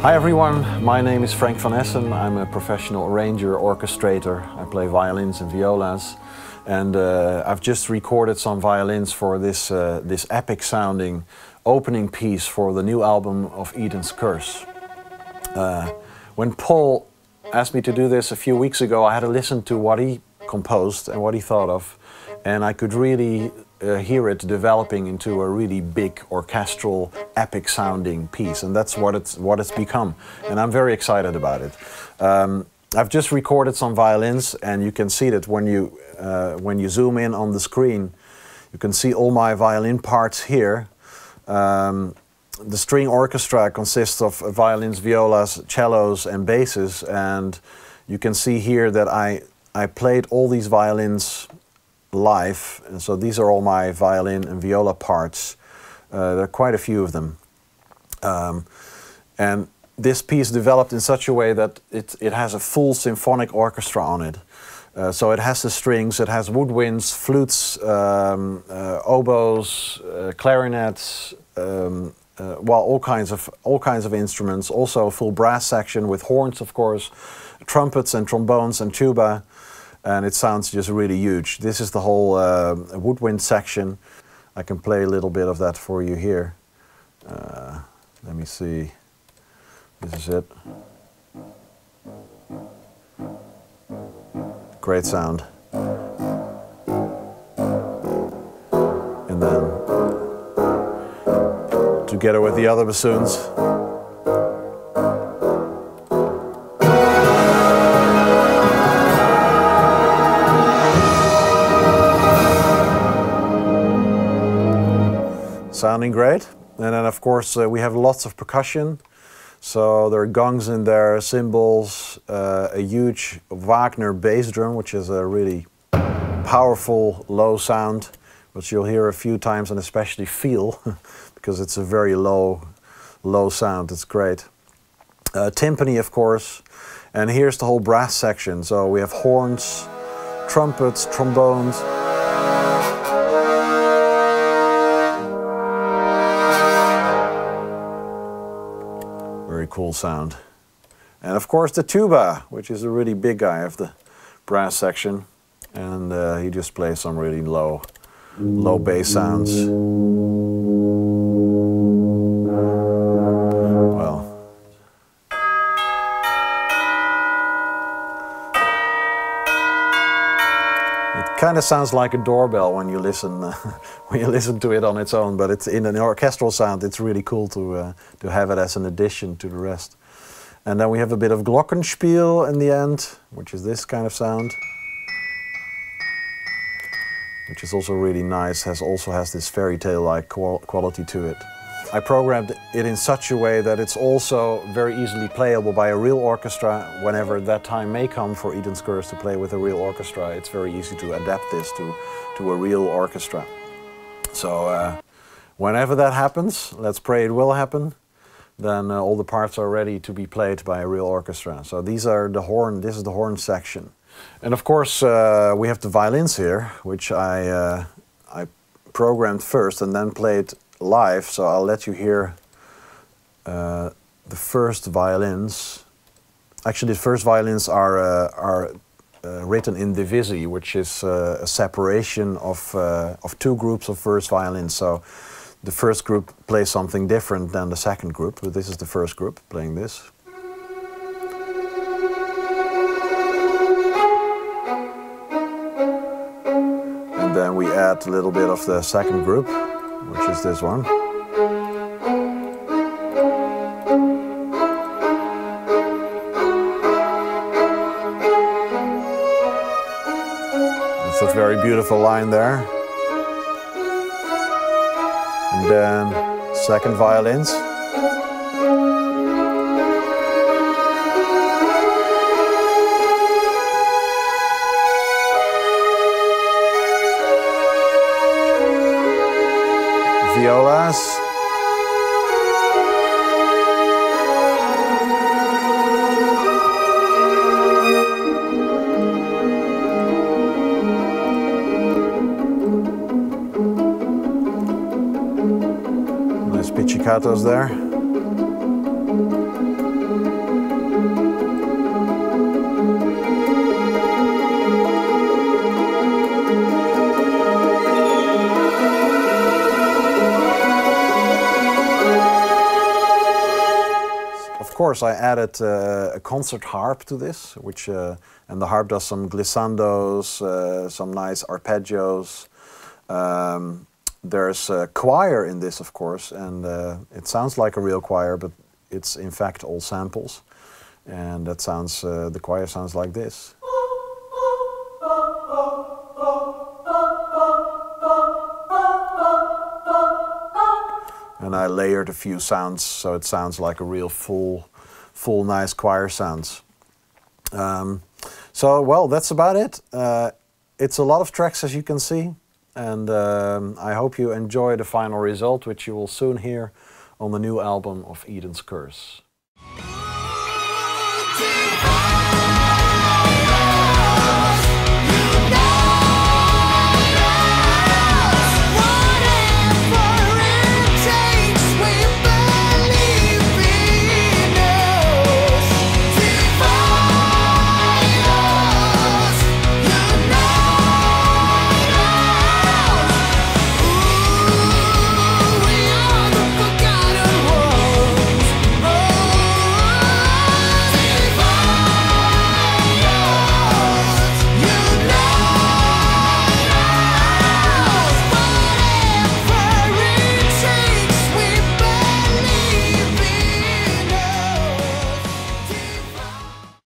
Hi everyone, my name is Frank van Essen. I'm a professional arranger, orchestrator. I play violins and violas. And I've just recorded some violins for this epic sounding opening piece for the new album of Eden's Curse. When Paul asked me to do this a few weeks ago, I had to listen to what he composed and what he thought of. And I could really hear it developing into a really big orchestral, epic sounding piece, and that's what it's become. And I'm very excited about it. I've just recorded some violins, and you can see that when you zoom in on the screen, you can see all my violin parts here. The string orchestra consists of violins, violas, cellos, and basses, and you can see here that I played all these violins live, and so these are all my violin and viola parts. There are quite a few of them. And this piece developed in such a way that it has a full symphonic orchestra on it. So it has the strings, it has woodwinds, flutes, oboes, clarinets, well, all kinds of instruments. Also a full brass section with horns, of course, trumpets and trombones and tuba. And it sounds just really huge. This is the whole woodwind section. I can play a little bit of that for you here. Let me see. This is it. Great sound. And then, together with the other bassoons, sounding great. And then of course we have lots of percussion. So there are gongs in there, cymbals, a huge Wagner bass drum, which is a really powerful low sound, which you'll hear a few times and especially feel because it's a very low sound. It's great. Timpani, of course. And here's the whole brass section. So we have horns, trumpets, trombones. Very cool sound. And of course the tuba, which is a really big guy of the brass section. And he just plays some really low bass sounds. Well, it kind of sounds like a doorbell when you listen to it on its own, but it's in an orchestral sound. It's really cool to have it as an addition to the rest. And then we have a bit of glockenspiel in the end, which is this kind of sound, which is also really nice. Also has this fairy tale-like quality to it. I programmed it in such a way that it's also very easily playable by a real orchestra. Whenever that time may come for Eden's Curse to play with a real orchestra, it's very easy to adapt this to a real orchestra. So whenever that happens, let's pray it will happen, then all the parts are ready to be played by a real orchestra. So these are the horn, this is the horn section. And of course we have the violins here, which I programmed first and then played live, so I'll let you hear the first violins. Actually, the first violins are written in divisi, which is a separation of two groups of first violins. So the first group plays something different than the second group, but this is the first group playing this. And then we add a little bit of the second group, which is this one. It's a very beautiful line there. And then second violins. Violas. Nice pizzicatos there. course, I added a concert harp to this, which and the harp does some glissandos, some nice arpeggios. There's a choir in this, of course, and it sounds like a real choir, but it's in fact all samples. And that sounds, the choir sounds like this. And I layered a few sounds so it sounds like a real full nice choir sounds. So, well, that's about it. It's a lot of tracks, as you can see, and I hope you enjoy the final result, which you will soon hear on the new album of Eden's Curse.